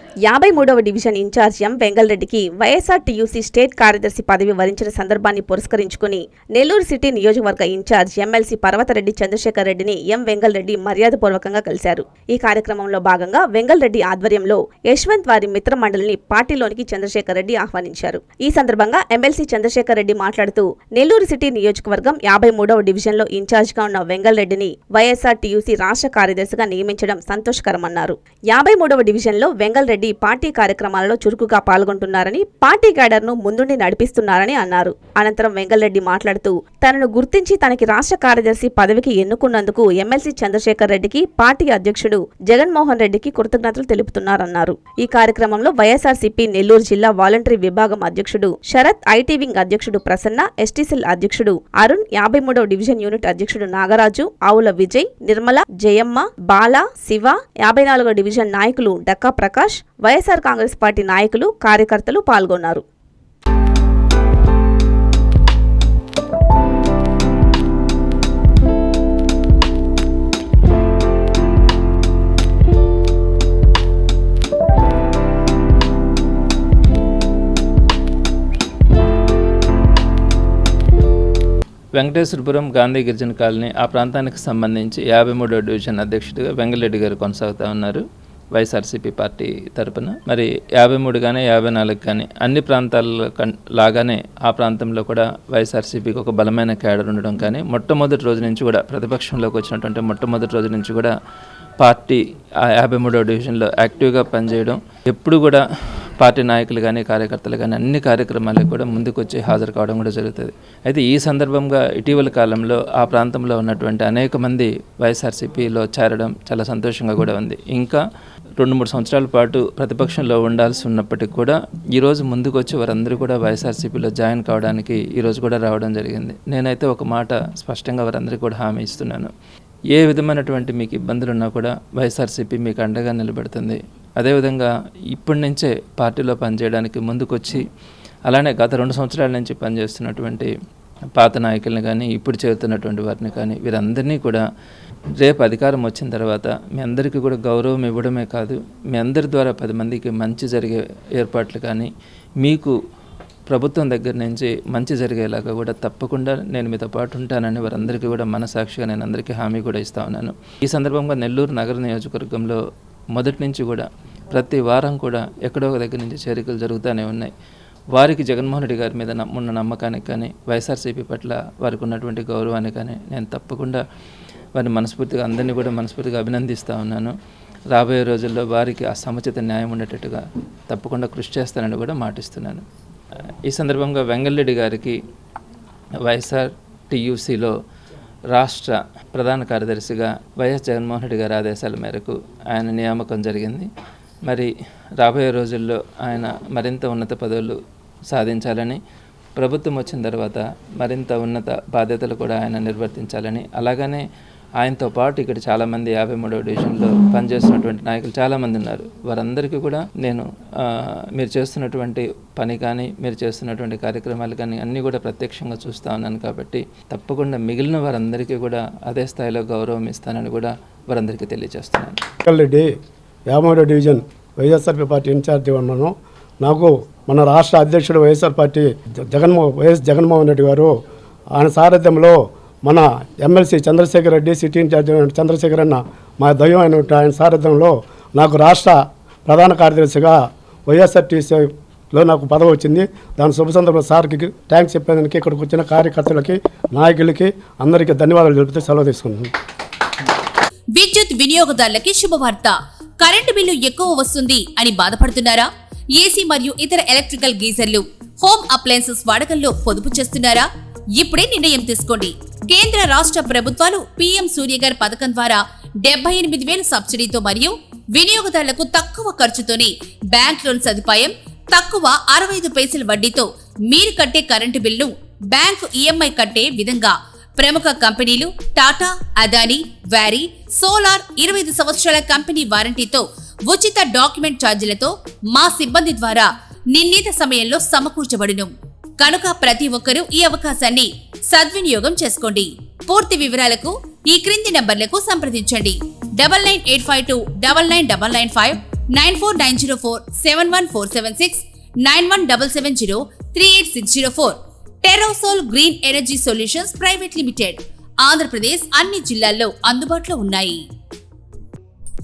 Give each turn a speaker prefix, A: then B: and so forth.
A: 53వ division incharge ఎం వెంగళరెడ్డికి YSR TUC state కార్యదర్శి పదవి వరించిన సందర్భాన్ని పురస్కరించుకుని నెల్లూరు సిటీ నియోజకవర్గ ఇన్ఛార్జ్ ఎమ్మెల్సీ పర్వతరెడ్డి చంద్రశేఖర్ రెడ్డిని ఎం వెంగళరెడ్డి మర్యాదపూర్వకంగా కలిశారు. ఈ కార్యక్రమంలో భాగంగా వెంగళరెడ్డి ఆధ్వర్యంలో యశ్వంత్ వారి మిత్ర మండలిని పార్టీలోనికి చంద్రశేఖర్ రెడ్డి ఆహ్వానించారు. ఈ సందర్భంగా ఎమ్మెల్సీ చంద్రశేఖర్ రెడ్డి మాట్లాడుతూ నెల్లూరు సిటీ నియోజకవర్గం 53వ డివిజన్లో ఇన్ఛార్జ్గా ఉన్న వెంగళరెడ్డిని వైఎస్ఆర్ టీయూసీ రాష్ట్ర కార్యదర్శిగా నియమించడం సంతోషకరమన్నారు. 53వ డివిజన్లో వెంగళరెడ్డి పార్టీ కార్యక్రమాలలో చురుకుగా పాల్గొంటున్నారని, పార్టీ క్యాడర్ను ముందుండి నడిపిస్తున్నారని అన్నారు. అనంతరం వెంగళరెడ్డి మాట్లాడుతూ తనను గుర్తించి తనకి రాష్ట్ర కార్యదర్శి పదవికి ఎన్నుకున్నందుకు ఎమ్మెల్సీ చంద్రశేఖర్ రెడ్డికి, పార్టీ అధ్యక్షుడు జగన్మోహన్ రెడ్డికి కృతజ్ఞతలు తెలుపుతున్నారన్నారు. ఈ కార్యక్రమంలో వైఎస్ఆర్సీపీ నెల్లూరు జిల్లా వాలంటరీ విభాగం అధ్యక్షుడు శరత్, ఐటీ వింగ్ అధ్యక్షుడు ప్రసన్న, ఎస్టీసెల్ అధ్యక్షుడు అరుణ్, 53వ డివిజన్ యూనిట్ అధ్యక్షుడు నాగరాజు, ఆవుల విజయ్, నిర్మల, జయమ్మ, బాల, శివ, 54వ డివిజన్ నాయకులు డక్కా ప్రకాష్, వైఎస్ఆర్ కాంగ్రెస్ పార్టీ నాయకులు, కార్యకర్తలు పాల్గొన్నారు.
B: వెంకటేశ్వరపురం గాంధీ గిరిజన కాలనీ ఆ ప్రాంతానికి సంబంధించి 53వ డివిజన్ అధ్యక్షుడిగా వెంగళరెడ్డి గారు కొనసాగుతూ ఉన్నారు వైఎస్ఆర్సీపీ పార్టీ తరపున. మరి 53 కానీ 54 కానీ అన్ని ప్రాంతాల్లో లాగానే ఆ ప్రాంతంలో కూడా వైఎస్ఆర్సీపీకి ఒక బలమైన క్యాడర్ ఉండడం కానీ, మొట్టమొదటి రోజు నుంచి కూడా ప్రతిపక్షంలోకి వచ్చినటువంటి మొట్టమొదటి రోజు నుంచి కూడా పార్టీ ఆ 53వ డివిజన్లో యాక్టివ్గా పనిచేయడం, ఎప్పుడు కూడా పార్టీ నాయకులు కానీ కార్యకర్తలు కానీ అన్ని కార్యక్రమాలకు కూడా ముందుకు వచ్చి హాజరు కావడం కూడా జరుగుతుంది. అయితే ఈ సందర్భంగా ఇటీవల కాలంలో ఆ ప్రాంతంలో ఉన్నటువంటి అనేక మంది వైఎస్ఆర్సీపీలో చేరడం చాలా సంతోషంగా కూడా ఉంది. ఇంకా 2-3 సంవత్సరాల పాటు ప్రతిపక్షంలో ఉండాల్సి ఉన్నప్పటికీ కూడా ఈరోజు ముందుకు వచ్చి వారందరూ కూడా వైఎస్ఆర్సీపీలో జాయిన్ కావడానికి ఈరోజు కూడా రావడం జరిగింది. నేనైతే ఒక మాట స్పష్టంగా వారందరికీ కూడా హామీ ఇస్తున్నాను. ఏ విధమైనటువంటి మీకు ఇబ్బందులు ఉన్నా కూడా వైఎస్ఆర్సీపీ మీకు అండగా నిలబెడుతుంది. అదేవిధంగా ఇప్పటి నుంచే పార్టీలో పనిచేయడానికి ముందుకొచ్చి, అలానే గత 2 సంవత్సరాల నుంచి పనిచేస్తున్నటువంటి పాత నాయకులను కానీ, ఇప్పుడు చేరుతున్నటువంటి వారిని కానీ, వీరందరినీ కూడా రేపు అధికారం వచ్చిన తర్వాత మీ అందరికీ కూడా గౌరవం ఇవ్వడమే కాదు, మీ అందరి ద్వారా 10 మందికి మంచి జరిగే ఏర్పాట్లు కానీ, మీకు ప్రభుత్వం దగ్గర నుంచి మంచి జరిగేలాగా కూడా తప్పకుండా నేను మీతో పాటు ఉంటానని వారందరికీ కూడా మనసాక్షిగా నేను అందరికీ హామీ కూడా ఇస్తా ఉన్నాను. ఈ సందర్భంగా నెల్లూరు నగర నియోజకవర్గంలో మొదటి నుంచి కూడా ప్రతి వారం కూడా ఎక్కడో ఒక దగ్గర నుంచి చేరికలు జరుగుతూనే ఉన్నాయి. వారికి జగన్మోహన్ రెడ్డి గారి మీద ఉన్న నమ్మకానికి కానీ, వైఎస్ఆర్సీపీ పట్ల వారికి ఉన్నటువంటి గౌరవానికి కానీ నేను తప్పకుండా వారిని మనస్ఫూర్తిగా అందరినీ కూడా మనస్ఫూర్తిగా అభినందిస్తూ ఉన్నాను. రాబోయే రోజుల్లో వారికి ఆ సముచిత న్యాయం ఉండేటట్టుగా తప్పకుండా కృషి చేస్తానని కూడా మాటిస్తున్నాను. ఈ సందర్భంగా వెంగళరెడ్డి గారికి వైఎస్ఆర్ టీయూసీలో రాష్ట్ర ప్రధాన కార్యదర్శిగా వైఎస్ జగన్మోహన్ రెడ్డి గారి ఆదేశాల మేరకు ఆయన నియామకం జరిగింది. మరి రాబోయే రోజుల్లో ఆయన మరింత ఉన్నత పదవులు సాధించాలని, ప్రభుత్వం వచ్చిన తర్వాత మరింత ఉన్నత బాధ్యతలు కూడా ఆయన నిర్వర్తించాలని, అలాగనే ఆయనతో పాటు ఇక్కడ చాలామంది 53వ డివిజన్లో పనిచేస్తున్నటువంటి నాయకులు చాలామంది ఉన్నారు. వారందరికీ కూడా నేను మీరు చేస్తున్నటువంటి పని కానీ, మీరు చేస్తున్నటువంటి కార్యక్రమాలు కానీ అన్నీ కూడా ప్రత్యక్షంగా చూస్తూ ఉన్నాను. కాబట్టి తప్పకుండా మిగిలిన వారందరికీ కూడా అదే స్థాయిలో గౌరవం ఇస్తానని కూడా వారందరికీ తెలియజేస్తున్నాను.
C: వెంగళరెడ్డి 53వ డివిజన్ వైఎస్ఆర్పీ పార్టీ ఇన్ఛార్జి ఉన్నాను. నాకు మన రాష్ట్ర అధ్యక్షుడు YSR party YS Jaganmohan Reddy గారు ఆయన సారథ్యంలో మన MLC Chandrasekhar Reddy, city incharge Chandrasekhar అన్న మా దైవం అయిన ఆయన సారథ్యంలో నాకు రాష్ట్ర ప్రధాన కార్యదర్శిగా వైఎస్ఆర్టీసీలో నాకు పదవి వచ్చింది. దాని శుభ సందర్భంలో సార్కి థ్యాంక్స్ చెప్పేందుకు ఇక్కడికి వచ్చిన కార్యకర్తలకి, నాయకులకి అందరికీ ధన్యవాదాలు తెలుపుతూ సెలవు తీసుకున్నాను.
D: విద్యుత్ వినియోగదారులకి శుభవార్త. కరెంటు బిల్లు ఎక్కువ వస్తుంది అని బాధపడుతున్నారా? ఏసీ మరియు ఇతర ఎలక్ట్రికల్ గీజర్లు, హోమ్ అప్లయన్సెస్ వాడకంలో పొదుపు చేస్తున్నారా? ఇప్పుడే నిర్ణయం తీసుకోండి. కేంద్ర రాష్ట్ర ప్రభుత్వాలు పీఎం సూర్యఘర్ పథకం ద్వారా 78,000 సబ్సిడీతో మరియు వినియోగదారులకు తక్కువ ఖర్చుతోనే బ్యాంక్ లోన్ సదుపాయం, తక్కువ 65 పైసల వడ్డీతో మీరు కట్టే కరెంటు బిల్లు బ్యాంకు ఈఎంఐ కట్టే విధంగా ప్రముఖ కంపెనీలు టాటా, అదానీ, వారీ, సోలార్ 25 సంవత్సరాల కంపెనీ వారంటీతో ఉచిత డాక్యుమెంట్ ఛార్జీలతో మా సిబ్బంది ద్వారా నిర్ణీత సమయంలో సమకూర్చబడును. కనుక ప్రతి ఒక్కరూ ఈ అవకాశాన్ని సద్వినియోగం చేసుకోండి. పూర్తి వివరాలకు ఈ క్రింది నంబర్లకు సంప్రదించండి. 9985299995 9490471476 9177038604. Terosol green energy solutions private limited. Andhra Pradesh అన్ని జిల్లాల్లో అందుబాటులో ఉన్నాయి.